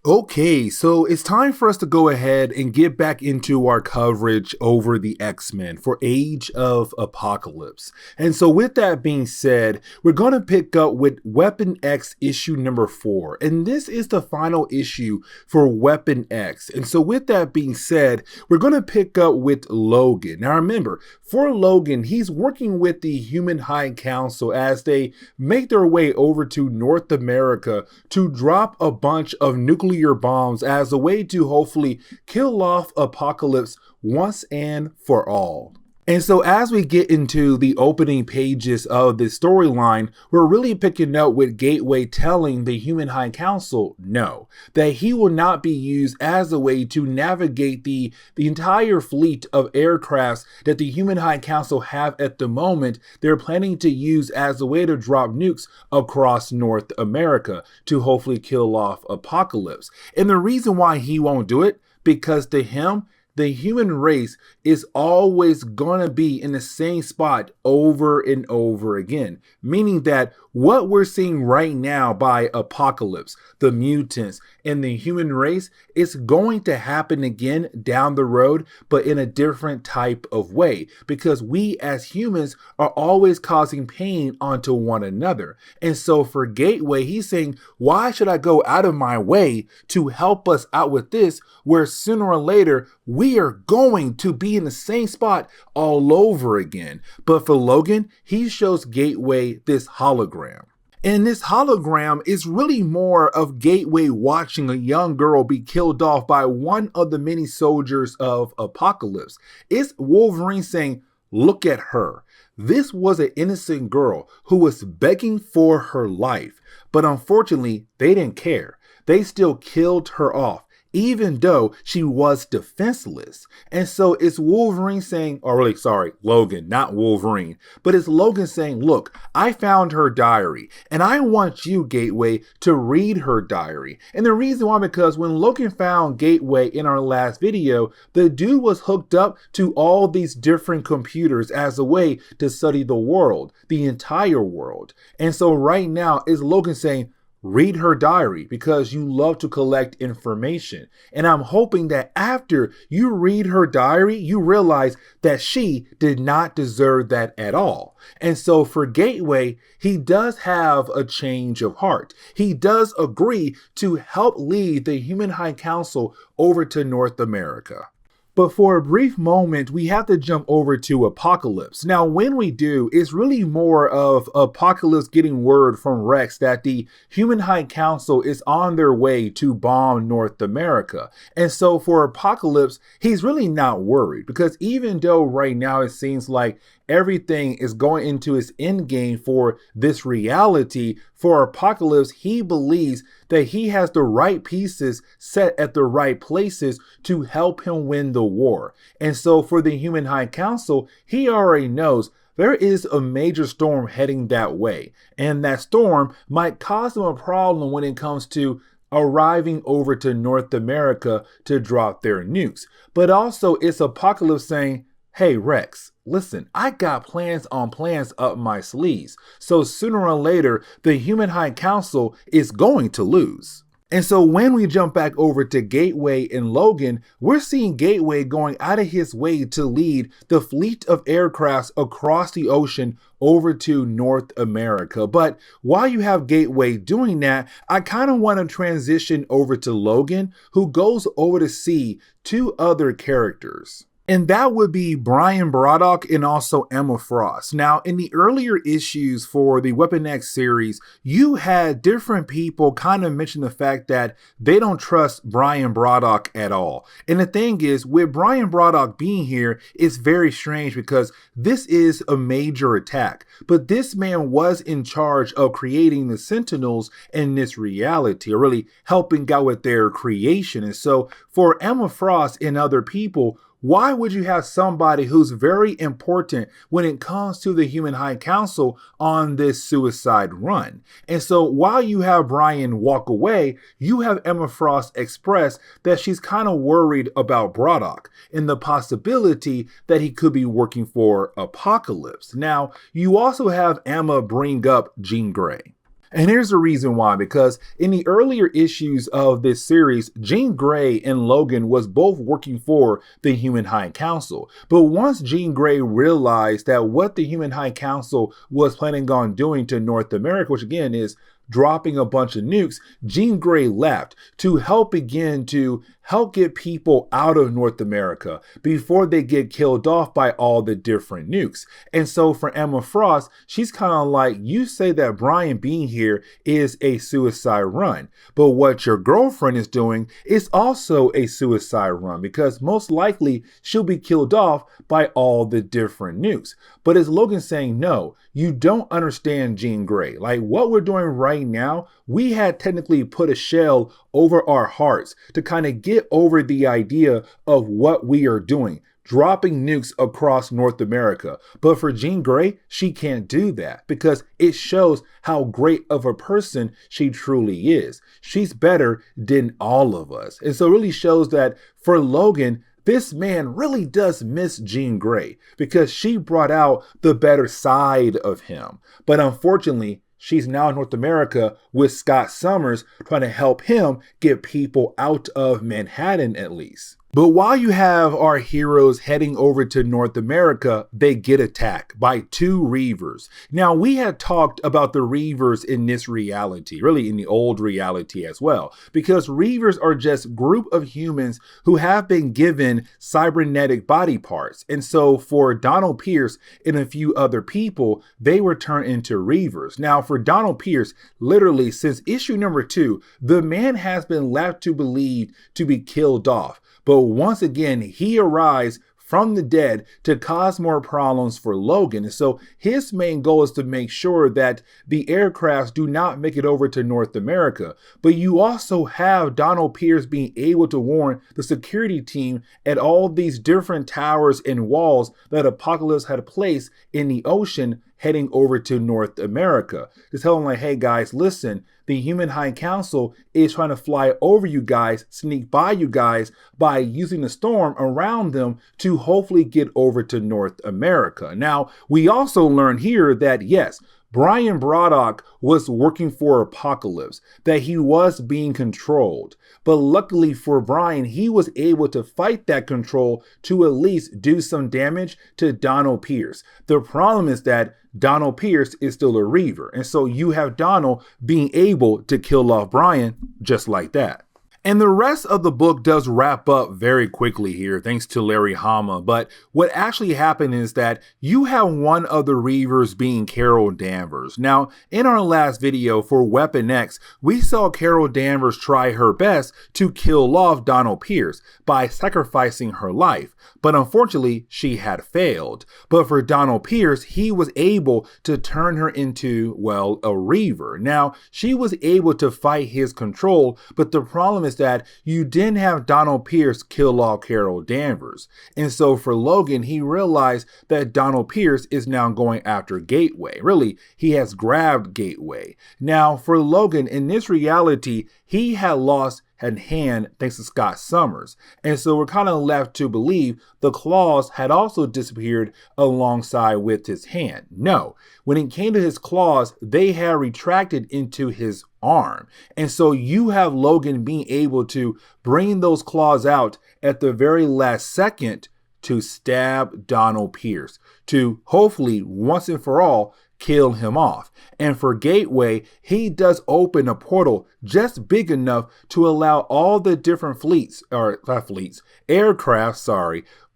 Okay, so it's time for us to go ahead and get back into our coverage over the X-Men for Age of Apocalypse. And so with that being said, we're going to pick up with Weapon X issue number 4. And this is the final issue for Weapon X. And so with that being said, we're going to pick up with Logan. Now remember, for Logan, he's working with the Human High Council as they make their way over to North America to drop a bunch of nuclear bombs as a way to hopefully kill off Apocalypse once and for all. And so as we get into the opening pages of this storyline, we're really picking up with Gateway telling the Human High Council no, that he will not be used as a way to navigate the entire fleet of aircrafts that the Human High Council have at the moment. They're planning to use as a way to drop nukes across North America to hopefully kill off Apocalypse. And the reason why he won't do it, because to him, the human race is always going to be in the same spot over and over again. Meaning that what we're seeing right now by Apocalypse, the mutants, and the human race is going to happen again down the road, but in a different type of way. Because we as humans are always causing pain onto one another. And so for Gateway, he's saying, why should I go out of my way to help us out with this, where sooner or later, we are going to be in the same spot all over again. But for Logan, he shows Gateway this hologram. And this hologram is really more of Gateway watching a young girl be killed off by one of the many soldiers of Apocalypse. It's Wolverine saying, look at her. This was an innocent girl who was begging for her life. But unfortunately, they didn't care. They still killed her off, even though she was defenseless. And so it's Wolverine saying, or really, sorry, Logan, not Wolverine, but it's Logan saying, look, I found her diary and I want you, Gateway, to read her diary. And the reason why, because when Logan found Gateway in our last video, the dude was hooked up to all these different computers as a way to study the world, the entire world. And so right now is Logan saying, read her diary because you love to collect information. And I'm hoping that after you read her diary, you realize that she did not deserve that at all. And so for Gateway, he does have a change of heart. He does agree to help lead the Human High Council over to North America. But for a brief moment, we have to jump over to Apocalypse. Now, when we do, it's really more of Apocalypse getting word from Rex that the Human High Council is on their way to bomb North America. And so for Apocalypse, he's really not worried because even though right now it seems like everything is going into its end game for this reality, for Apocalypse, he believes that he has the right pieces set at the right places to help him win the war. And so for the Human High Council, he already knows there is a major storm heading that way. And that storm might cause them a problem when it comes to arriving over to North America to drop their nukes. But also it's Apocalypse saying, hey Rex, listen, I got plans on plans up my sleeves. So sooner or later, the Human High Council is going to lose. And so when we jump back over to Gateway and Logan, we're seeing Gateway going out of his way to lead the fleet of aircrafts across the ocean over to North America. But while you have Gateway doing that, I kind of want to transition over to Logan, who goes over to see two other characters. And that would be Brian Braddock and also Emma Frost. Now, in the earlier issues for the Weapon X series, you had different people kind of mention the fact that they don't trust Brian Braddock at all. And the thing is, with Brian Braddock being here, it's very strange because this is a major attack. But this man was in charge of creating the Sentinels in this reality, or really helping out with their creation. And so for Emma Frost and other people, why would you have somebody who's very important when it comes to the Human High Council on this suicide run? And so while you have Brian walk away, you have Emma Frost express that she's kind of worried about Braddock and the possibility that he could be working for Apocalypse. Now, you also have Emma bring up Jean Grey. And here's the reason why, because in the earlier issues of this series, Jean Grey and Logan was both working for the Human High Council. But once Jean Grey realized that what the Human High Council was planning on doing to North America, which again is dropping a bunch of nukes, Jean Grey left to help get people out of North America before they get killed off by all the different nukes. And so for Emma Frost, she's kind of like, you say that Brian being here is a suicide run, but what your girlfriend is doing is also a suicide run, because most likely she'll be killed off by all the different nukes. But as Logan's saying, no, you don't understand, Jean Grey. Like, what we're doing right now, we had technically put a shell over our hearts to kind of get over the idea of what we are doing, dropping nukes across North America. But for Jean Grey, she can't do that because it shows how great of a person she truly is. She's better than all of us. And so it really shows that for Logan, this man really does miss Jean Grey because she brought out the better side of him. But unfortunately, she's now in North America with Scott Summers trying to help him get people out of Manhattan at least. But while you have our heroes heading over to North America, they get attacked by two Reavers. Now, we had talked about the Reavers in this reality, really in the old reality as well, because Reavers are just group of humans who have been given cybernetic body parts. And so for Donald Pierce and a few other people, they were turned into Reavers. Now, for Donald Pierce, literally since issue number 2, the man has been left to believe to be killed off. But once again, he arrives from the dead to cause more problems for Logan. And so his main goal is to make sure that the aircrafts do not make it over to North America. But you also have Donald Pierce being able to warn the security team at all these different towers and walls that Apocalypse had placed in the ocean heading over to North America. To tell them like, hey guys, listen, the Human High Council is trying to fly over you guys, sneak by you guys by using the storm around them to hopefully get over to North America. Now, we also learn here that yes, Brian Braddock was working for Apocalypse, that he was being controlled. But luckily for Brian, he was able to fight that control to at least do some damage to Donald Pierce. The problem is that Donald Pierce is still a Reaver. And so you have Donald being able to kill off Brian just like that. And the rest of the book does wrap up very quickly here, thanks to Larry Hama. But what actually happened is that you have one of the Reavers being Carol Danvers. Now, in our last video for Weapon X, we saw Carol Danvers try her best to kill off Donald Pierce by sacrificing her life. But unfortunately, she had failed. But for Donald Pierce, he was able to turn her into, well, a Reaver. Now, she was able to fight his control, but the problem is that you didn't have Donald Pierce kill off Carol Danvers. And so for Logan, he realized that Donald Pierce is now going after Gateway. Really, he has grabbed Gateway. Now for Logan, in this reality, he had lost a hand thanks to Scott Summers. And so we're kind of left to believe the claws had also disappeared alongside with his hand. No, when it came to his claws, they had retracted into his arm. And so you have Logan being able to bring those claws out at the very last second to stab Donald Pierce, to hopefully once and for all kill him off. And for Gateway, he does open a portal just big enough to allow all the different aircraft,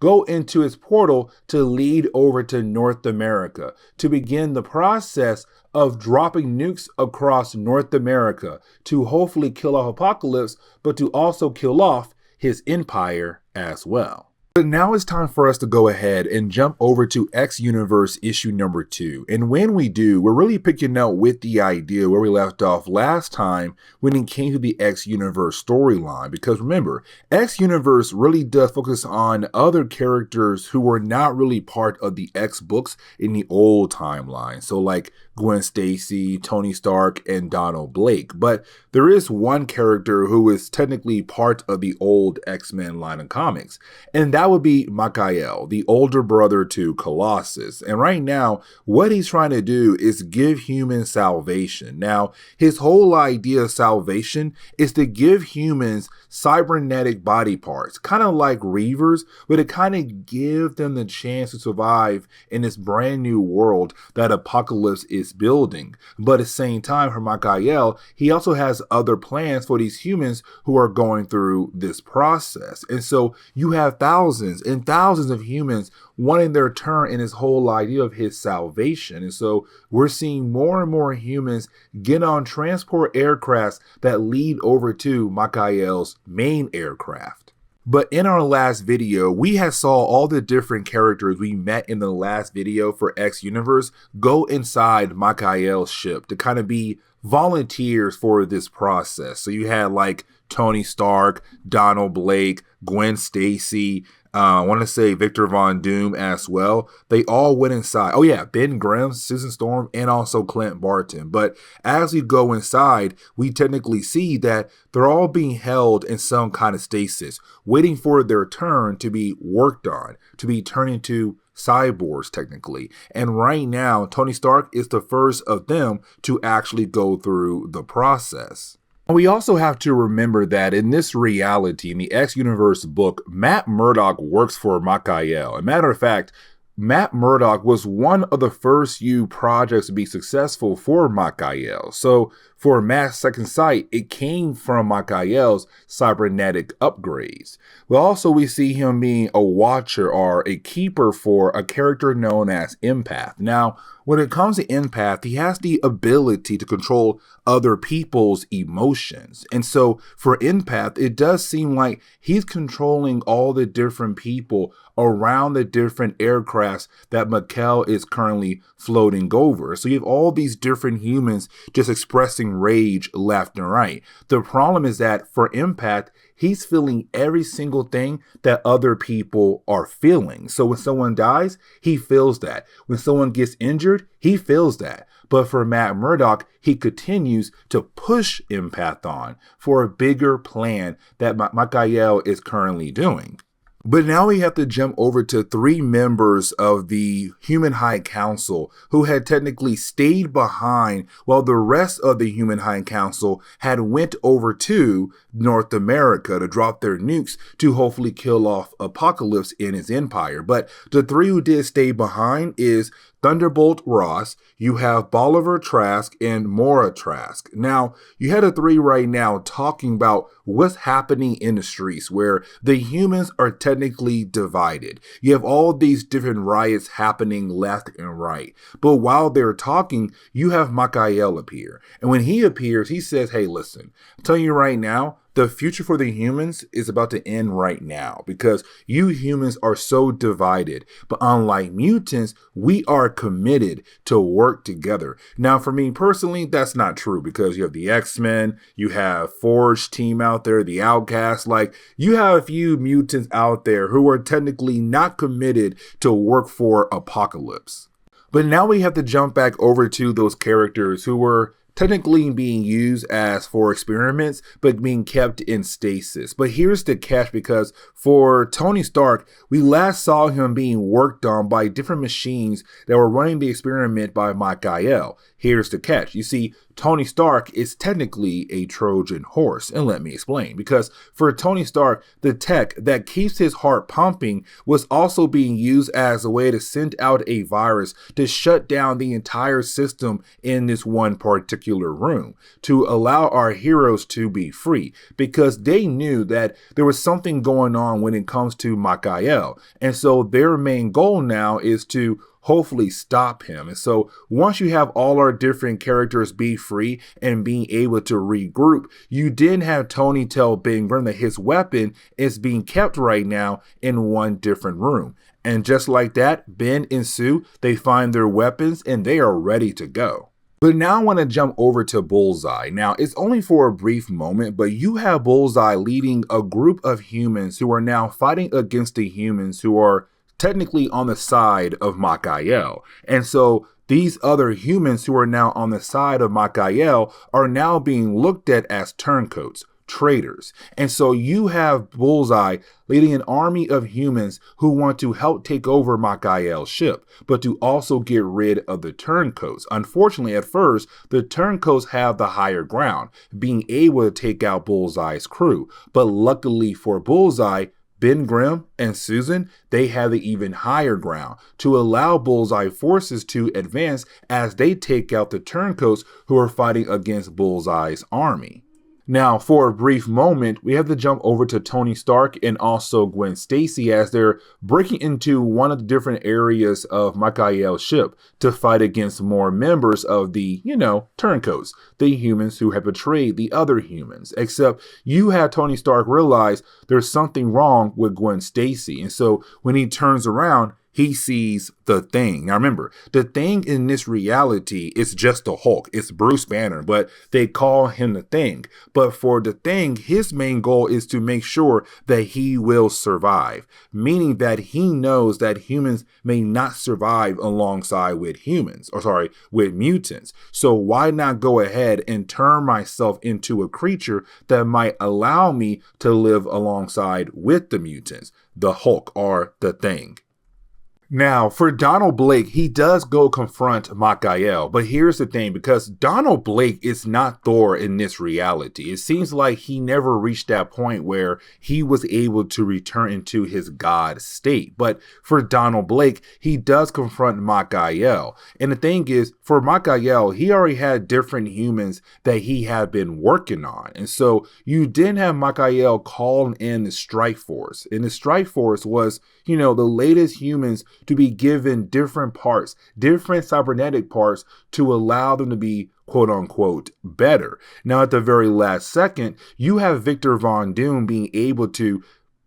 go into his portal to lead over to North America, to begin the process of dropping nukes across North America to hopefully kill off Apocalypse, but to also kill off his empire as well. But now it's time for us to go ahead and jump over to X Universe issue number 2. And when we do, we're really picking up with the idea where we left off last time when it came to the X Universe storyline. Because remember, X Universe really does focus on other characters who were not really part of the X books in the old timeline. So like Gwen Stacy, Tony Stark, and Donald Blake. But there is one character who is technically part of the old X-Men line of comics, and that would be Michael, the older brother to Colossus. And right now, what he's trying to do is give humans salvation. Now, his whole idea of salvation is to give humans cybernetic body parts, kind of like Reavers, but to kind of give them the chance to survive in this brand new world that Apocalypse is building. But at the same time, for Michael, he also has other plans for these humans who are going through this process. And so you have thousands and thousands of humans wanting their turn in this whole idea of his salvation. And so we're seeing more and more humans get on transport aircrafts that lead over to Michael's main aircraft. But in our last video, we had saw all the different characters we met in the last video for X Universe go inside Michael's ship to kind of be volunteers for this process. So you had like Tony Stark, Donald Blake, Gwen Stacy, I want to say Victor Von Doom as well. They all went inside. Oh yeah, Ben Grimm, Susan Storm, and also Clint Barton. But as we go inside, we technically see that they're all being held in some kind of stasis, waiting for their turn to be worked on, to be turned into cyborgs technically. And right now, Tony Stark is the first of them to actually go through the process. We also have to remember that in this reality, in the X Universe book, Matt Murdock works for Michael. As a matter of fact, Matt Murdock was one of the first few projects to be successful for Michael. So for Matt's second sight, it came from Michael's cybernetic upgrades. But also we see him being a watcher or a keeper for a character known as Empath. Now, when it comes to Empath, he has the ability to control other people's emotions. And so for Empath, it does seem like he's controlling all the different people around the different aircrafts that Michael is currently floating over. So you have all these different humans just expressing rage left and right. The problem is that for Empath, he's feeling every single thing that other people are feeling. So when someone dies, he feels that. When someone gets injured, he feels that. But for Matt Murdock, he continues to push Empath on for a bigger plan that Michael is currently doing. But now we have to jump over to 3 members of the Human High Council who had technically stayed behind while the rest of the Human High Council had went over to North America to drop their nukes to hopefully kill off Apocalypse in his empire. But the 3 who did stay behind is Thunderbolt Ross, you have Bolivar Trask, and Mora Trask. Now, you had the 3 right now talking about what's happening in the streets where the humans are technically divided. You have all these different riots happening left and right. But while they're talking, you have Michael appear. And when he appears, he says, hey, listen, I'm telling you right now, the future for the humans is about to end right now because you humans are so divided. But unlike mutants, we are committed to work together. Now, for me personally, that's not true because you have the X-Men, you have Forge team out there, the Outcasts. Like, you have a few mutants out there who are technically not committed to work for Apocalypse. But now we have to jump back over to those characters who were technically being used as for experiments, but being kept in stasis. But here's the catch, because for Tony Stark, we last saw him being worked on by different machines that were running the experiment by Michael. Here's the catch. You see, Tony Stark is technically a Trojan horse, and let me explain. Because for Tony Stark, the tech that keeps his heart pumping was also being used as a way to send out a virus to shut down the entire system in this one particular room, to allow our heroes to be free, because they knew that there was something going on when it comes to Michael. And so their main goal now is to hopefully stop him. And so once you have all our different characters be free and being able to regroup, you didn't have Tony tell Ben Grimm that his weapon is being kept right now in one different room. And just like that, Ben and Sue, they find their weapons and they are ready to go. But now I want to jump over to Bullseye. Now, it's only for a brief moment, but you have Bullseye leading a group of humans who are now fighting against the humans who are technically on the side of Michael. And so these other humans who are now on the side of Michael are now being looked at as turncoats, traitors. And so you have Bullseye leading an army of humans who want to help take over Michael's ship, but to also get rid of the turncoats. Unfortunately, at first, the turncoats have the higher ground, being able to take out Bullseye's crew. But luckily for Bullseye, Ben Grimm and Susan, they have the even higher ground to allow Bullseye forces to advance as they take out the turncoats who are fighting against Bullseye's army. Now, for a brief moment, we have to jump over to Tony Stark and also Gwen Stacy as they're breaking into one of the different areas of Michael's ship to fight against more members of the, turncoats, the humans who have betrayed the other humans. Except you have Tony Stark realize there's something wrong with Gwen Stacy. And so when he turns around, he sees the Thing. Now remember, the Thing in this reality is just the Hulk. It's Bruce Banner, but they call him the Thing. But for the Thing, his main goal is to make sure that he will survive, meaning that he knows that humans may not survive alongside with with mutants. So why not go ahead and turn myself into a creature that might allow me to live alongside with the mutants, the Hulk or the Thing. Now, for Donald Blake, he does go confront Michael, but here's the thing, because Donald Blake is not Thor in this reality. It seems like he never reached that point where he was able to return into his god state. But for Donald Blake, he does confront Michael. And the thing is, for Michael, he already had different humans that he had been working on. And so you didn't have Michael calling in the Strike Force. And the Strike Force was, the latest humans to be given different parts, different cybernetic parts to allow them to be quote unquote better. Now, at the very last second, you have Victor Von Doom being able to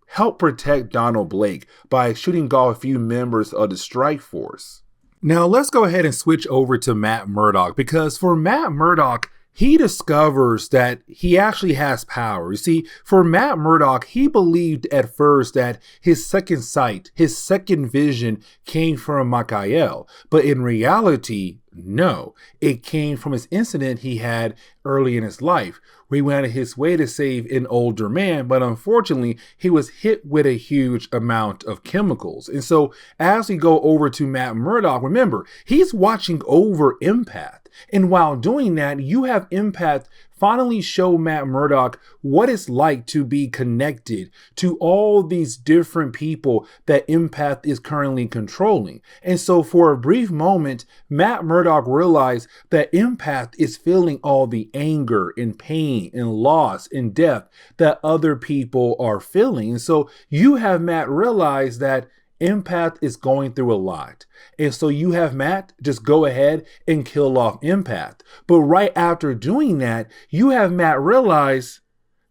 help protect Donald Blake by shooting off a few members of the Strike Force. Now, let's go ahead and switch over to Matt Murdock, because for Matt Murdock, he discovers that he actually has power. You see, for Matt Murdock, he believed at first that his second sight, his second vision came from Michael. But in reality, no. It came from his incident he had early in his life, where he went out of his way to save an older man, but unfortunately, he was hit with a huge amount of chemicals. And so as we go over to Matt Murdock, remember, he's watching over Empath. And while doing that, you have Empath finally show Matt Murdock what it's like to be connected to all these different people that Empath is currently controlling. And so for a brief moment, Matt Murdock realized that Empath is feeling all the anger and pain and loss and death that other people are feeling. And so you have Matt realize that Empath is going through a lot. And so you have Matt just go ahead and kill off Empath. But right after doing that, you have Matt realize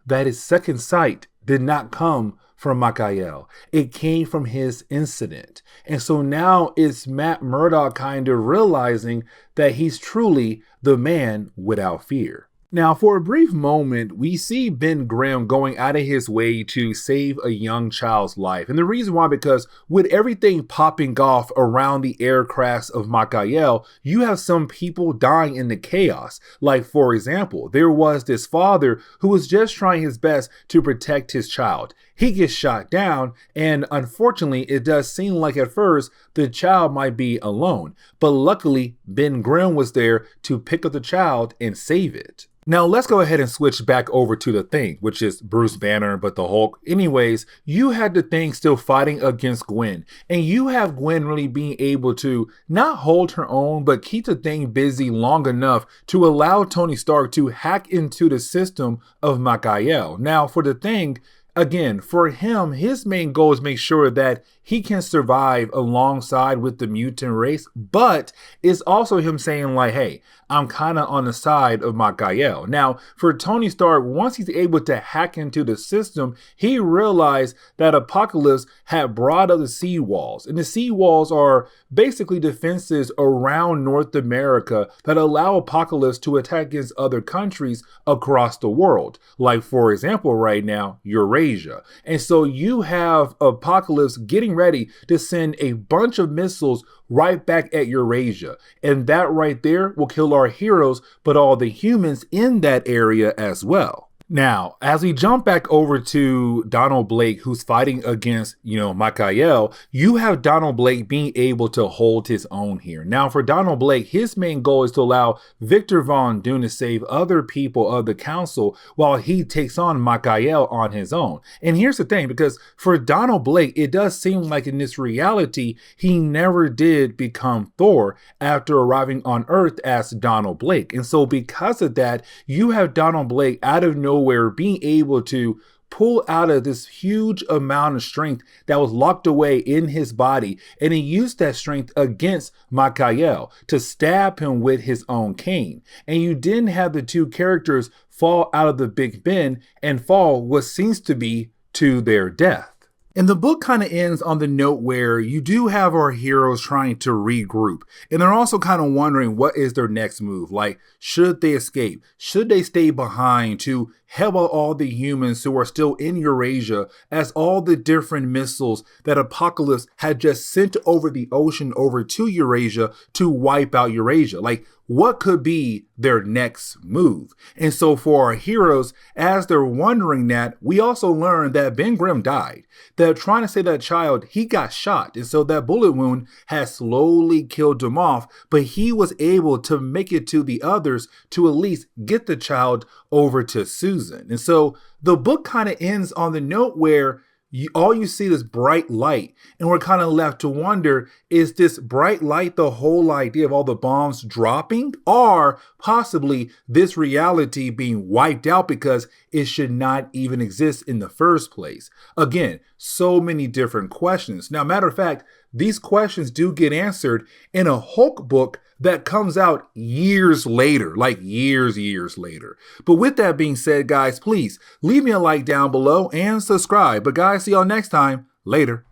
that his second sight did not come from Michael. It came from his incident. And so now it's Matt Murdock kind of realizing that he's truly the man without fear. Now, for a brief moment, we see Ben Grimm going out of his way to save a young child's life. And the reason why, because with everything popping off around the aircrafts of Michael, you have some people dying in the chaos. Like, for example, there was this father who was just trying his best to protect his child. He gets shot down, and unfortunately, it does seem like at first the child might be alone. But luckily, Ben Grimm was there to pick up the child and save it. Now, let's go ahead and switch back over to the Thing, which is Bruce Banner, but the Hulk. Anyways, you had the Thing still fighting against Gwen, and you have Gwen really being able to not hold her own, but keep the Thing busy long enough to allow Tony Stark to hack into the system of Michael. Now, for the Thing, again, for him, his main goal is make sure that he can survive alongside with the mutant race, but it's also him saying like, hey, I'm kind of on the side of Michael. Now, for Tony Stark, once he's able to hack into the system, he realized that Apocalypse had brought up the sea walls. And the sea walls are basically defenses around North America that allow Apocalypse to attack against other countries across the world. Like, for example, right now, Eurasia. Eurasia. And so you have Apocalypse getting ready to send a bunch of missiles right back at Eurasia. And that right there will kill our heroes, but all the humans in that area as well. Now, as we jump back over to Donald Blake, who's fighting against, Michael, you have Donald Blake being able to hold his own here. Now, for Donald Blake, his main goal is to allow Victor Von Doom to save other people of the council while he takes on Michael on his own. And here's the thing, because for Donald Blake, it does seem like in this reality, he never did become Thor after arriving on Earth as Donald Blake. And so because of that, you have Donald Blake out of nowhere being able to pull out of this huge amount of strength that was locked away in his body, and he used that strength against Michael to stab him with his own cane. And you didn't have the two characters fall out of the Big Ben and fall what seems to be to their death. And the book kind of ends on the note where you do have our heroes trying to regroup. And they're also kind of wondering what is their next move. Like, should they escape? Should they stay behind to help out all the humans who are still in Eurasia as all the different missiles that Apocalypse had just sent over the ocean over to Eurasia to wipe out Eurasia? Like, what could be their next move? And so for our heroes, as they're wondering that, we also learn that Ben Grimm died. They're trying to say that child, he got shot. And so that bullet wound has slowly killed him off, but he was able to make it to the others to at least get the child over to Susan. And so the book kind of ends on the note where all you see is bright light, and we're kind of left to wonder, is this bright light the whole idea of all the bombs dropping, or possibly this reality being wiped out because it should not even exist in the first place? Again, so many different questions. Now, matter of fact, these questions do get answered in a Hulk book that comes out years later, like years later. But with that being said, guys, please leave me a like down below and subscribe. But guys, see y'all next time. Later.